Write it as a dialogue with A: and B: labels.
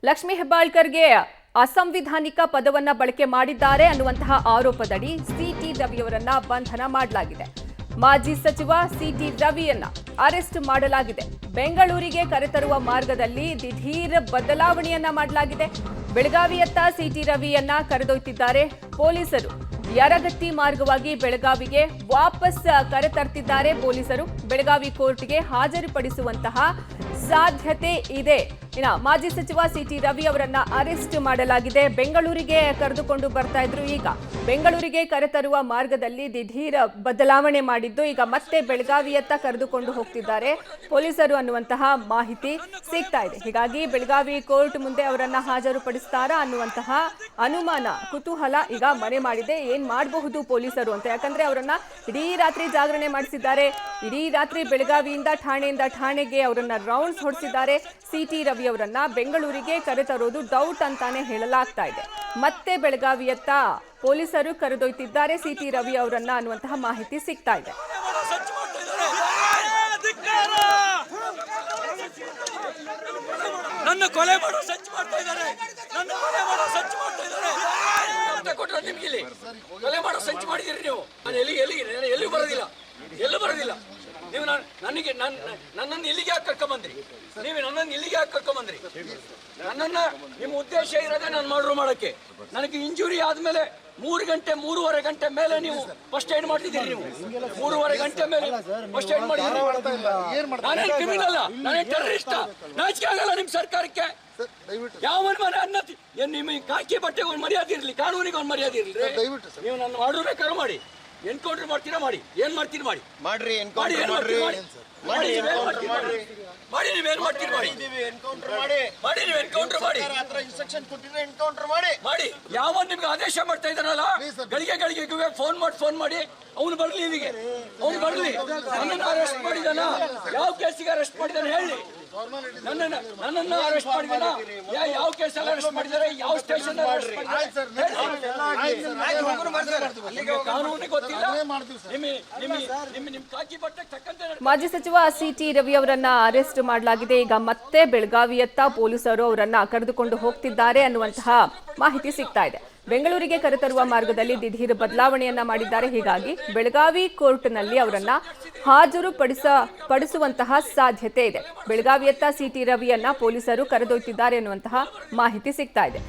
A: ಲಕ್ಷ್ಮೀ ಹೆಬ್ಬಾಳ್ಕರ್ಗೆ ಅಸಂವಿಧಾನಿಕ ಪದವನ್ನ ಬಳಕೆ ಮಾಡಿದ್ದಾರೆ ಅನ್ನುವಂತಹ ಆರೋಪದಡಿ ಸಿಟಿ ರವಿಯವರನ್ನ ಬಂಧನ ಮಾಡಲಾಗಿದೆ. ಮಾಜಿ ಸಚಿವ ಸಿಟಿ ರವಿಯನ್ನ ಅರೆಸ್ಟ್ ಮಾಡಲಾಗಿದೆ. ಬೆಂಗಳೂರಿಗೆ ಕರೆತರುವ ಮಾರ್ಗದಲ್ಲಿ ದಿಢೀರ್ ಬದಲಾವಣೆಯನ್ನ ಮಾಡಲಾಗಿದೆ. ಬೆಳಗಾವಿಯತ್ತ ಸಿಟಿ ರವಿಯನ್ನ ಕರೆದೊಯ್ತಿದ್ದಾರೆ ಪೊಲೀಸರು. ಯರಗಟ್ಟಿ ಮಾರ್ಗವಾಗಿ ಬೆಳಗಾವಿಗೆ ವಾಪಸ್ ಕರೆತರ್ತಿದ್ದಾರೆ ಪೊಲೀಸರು. ಬೆಳಗಾವಿ ಕೋರ್ಟ್ಗೆ ಹಾಜರುಪಡಿಸುವಂತಹ ಸಾಧ್ಯತೆ ಇದೆ. ಮಾಜಿ ಸಚಿವ ಸಿಟಿ ರವಿ ಅವರನ್ನ ಅರೆಸ್ಟ್ ಮಾಡಲಾಗಿದೆ. ಬೆಂಗಳೂರಿಗೆ ಕರೆದುಕೊಂಡು ಬರ್ತಾ ಇದ್ರು. ಈಗ ಬೆಂಗಳೂರಿಗೆ ಕರೆತರುವ ಮಾರ್ಗದಲ್ಲಿ ದಿಢೀರ್ ಬದಲಾವಣೆ ಮಾಡಿದ್ದು ಈಗ ಮತ್ತೆ ಬೆಳಗಾವಿಯತ್ತ ಕರೆದುಕೊಂಡು ಹೋಗ್ತಿದ್ದಾರೆ ಪೊಲೀಸರು ಅನ್ನುವಂತಹ ಮಾಹಿತಿ ಸಿಗ್ತಾ ಇದೆ. ಹೀಗಾಗಿ ಬೆಳಗಾವಿ ಕೋರ್ಟ್ ಮುಂದೆ ಅವರನ್ನ ಹಾಜರುಪಡಿಸ್ತಾರಾ ಅನ್ನುವಂತಹ ಅನುಮಾನ, ಕುತೂಹಲ ಈಗ ಮನೆ ಮಾಡಿದೆ. ಏನ್ ಮಾಡಬಹುದು ಪೊಲೀಸರು ಅಂತ. ಯಾಕಂದ್ರೆ ಅವರನ್ನ ಇಡೀ ರಾತ್ರಿ ಜಾಗರಣೆ ಮಾಡಿಸಿದ್ದಾರೆ. ಇಡೀ ರಾತ್ರಿ ಬೆಳಗಾವಿಯಿಂದ ಠಾಣೆಗೆ ಅವರನ್ನ ರೌಂಡ್ಸ್ ಹೊಡಿಸಿದ್ದಾರೆ. ಸಿಟಿ ರವಿ ಅವರನ್ನ ಬೆಂಗಳೂರಿಗೆ ಕರೆತರೋದು ಡೌಟ್ ಅಂತಾನೆ ಹೇಳಲಾಗ್ತಾ ಇದೆ. ಮತ್ತೆ ಬೆಳಗಾವಿಯತ್ತ ಪೊಲೀಸರು ಕರೆದೊಯ್ತಿದ್ದಾರೆ ಸಿಟಿ ರವಿ ಅವರನ್ನ ಅನ್ನುವಂತಹ ಮಾಹಿತಿ ಸಿಗ್ತಾ ಇದೆ.
B: ನನ್ನ ಕೊಲೆ ಮಾಡೋ ಸಂಚು ಮಾಡ್ತಾ ಇದ್ದಾರೆ. ನನ್ನ ಕೊಲೆ ಮಾಡೋ ಸಂಚು ಮಾಡ್ತಾ ಇದ್ದಾರೆ. ಕೊಟ್ಟರೆ ನಿಮ್ಗೆ ಇಲ್ಲಿ ಕೊಲೆ ಮಾಡೋ ಸಂಚು ಮಾಡಿದಿರಿ ನೀವು. ನಾನು ಎಲ್ಲಿ ಬರೋದಿಲ್ಲ. ನೀವು ನನ್ನನ್ನು ಇಲ್ಲಿಗೆ ಯಾಕೆ ಕರ್ಕೊಂಬಂದ್ರಿ? ನೀವು ನನ್ನನ್ನು ಇಲ್ಲಿಗೆ ಯಾಕೆ ಕರ್ಕೊಂಬಂದ್ರಿ? ನಿಮ್ಮ ಉದ್ದೇಶ ಇರೋದೇ ನಾನು ಮಾಡಕ್ಕೆ. ನನಗೆ ಇಂಜುರಿ ಆದ್ಮೇಲೆ 3-3:30 ಗಂಟೆ ಮೇಲೆ ನೀವು ಫಸ್ಟ್ ಏಡ್ ಮಾಡ್ತಿದ್ದೀರಿ. ನೀವು 3:30 ಗಂಟೆ ಮೇಲೆ ಫಸ್ಟ್ ಏಡ್ ಮಾಡಿದ್ದೀರಿ. ನಾನೇ ಕ್ರಿಮಿನಲ್, ನಾನೇ ಟೆರರಿಸ್ಟ್. ನಾಚಿಕೆ ಆಗಲ್ಲ ನಿಮ್ ಸರ್ಕಾರಕ್ಕೆ? ಯಾವ ನಿಮ್ಮ ಕಾಕಿ ಬಟ್ಟೆಗೆ ಒಂದು ಮರ್ಯಾದೆ ಇರಲಿ, ಕಾನೂನಿಗೆ ಒಂದು ಮರ್ಯಾದೆ ಇರಲಿ. ನೀವು ನನ್ನ ಮಾಡ್ಬೇಕಾದ್ರೂ ಮಾಡಿ, ಎನ್ಕೌಂಟರ್ ಮಾಡ್ತೀರಾ ಮಾಡಿ, ಏನ್ ಮಾಡ್ತೀರಿ ಮಾಡಿ,
C: ಮಾಡ್ರಿ
B: ಮಾಡಿ, ನೀವೇನ್ ಮಾಡ್ತೀರಿ ಮಾಡಿ, ನೀವು ಎನ್ಕೌಂಟರ್ ಮಾಡಿ,
C: ಇನ್ಸ್ಟ್ರಕ್ಷನ್ ಕೊಟ್ಟಿದ್ರೆ ಎನ್ಕೌಂಟರ್ ಮಾಡಿ.
B: ಯಾವ ನಿಮ್ಗೆ ಆದೇಶ ಮಾಡ್ತಾ ಇದ್ದಾನಲ್ಲ, ಗಳಿಗೆ ಫೋನ್ ಮಾಡಿ ಅವನು ಬರ್ಲಿ, ಇಲ್ಲಿಗೆ ಅವನು ಬರ್ಲಿ. ನನ್ನನ್ನು ಅರೆಸ್ಟ್ ಮಾಡಿದಾನ, ಯಾವ ಕೇಸಿಗೆ ಅರೆಸ್ಟ್ ಮಾಡಿದಾನೆ ಹೇಳಿ. ನನ್ನನ್ನು ಅರೆಸ್ಟ್ ಮಾಡಿದಾನ, ಯಾವ ಕೇಸಲ್ಲಿ ಅರೆಸ್ಟ್ ಮಾಡಿದ್ದಾರೆ, ಯಾವ ಸ್ಟೇಷನ್ ಅರೆಸ್ಟ್ ಮಾಡಿದ್ದಾರೆ ಕಾನೂನಿಗೆ ಗೊತ್ತಿಲ್ಲ. ನಿಮ್ ಕಾಕಿ ಬಟ್ಟೆ ತಕ್ಕಂತೆ.
A: ಮಾಜಿ ಸಚಿವ ಸಿಟಿ ರವಿ ಅವರನ್ನ ಅರೆಸ್ಟ್ ಮಾಡಲಾಗಿದೆ. ಈಗ ಮತ್ತೆ ಬೆಳಗಾವಿಯತ್ತ ಪೊಲೀಸರು ಅವರನ್ನ ಕರೆದುಕೊಂಡು ಹೋಗ್ತಿದ್ದಾರೆ ಅನ್ನುವಂತಹ ಮಾಹಿತಿ ಸಿಗ್ತಾ ಇದೆ. ಬೆಂಗಳೂರಿಗೆ ಕರೆತರುವ ಮಾರ್ಗದಲ್ಲಿ ದಿಢೀರ್ ಬದಲಾವಣೆಯನ್ನ ಮಾಡಿದ್ದಾರೆ. ಹೀಗಾಗಿ ಬೆಳಗಾವಿ ಕೋರ್ಟ್ನಲ್ಲಿ ಅವರನ್ನ ಹಾಜರುಪಡಿಸುವಂತಹ ಸಾಧ್ಯತೆ ಇದೆ. ಬೆಳಗಾವಿಯತ್ತ ಸಿಟಿ ರವಿಯನ್ನ ಪೊಲೀಸರು ಕರೆದೊಯ್ತಿದ್ದಾರೆ ಅನ್ನುವಂತಹ ಮಾಹಿತಿ ಸಿಗ್ತಾ ಇದೆ.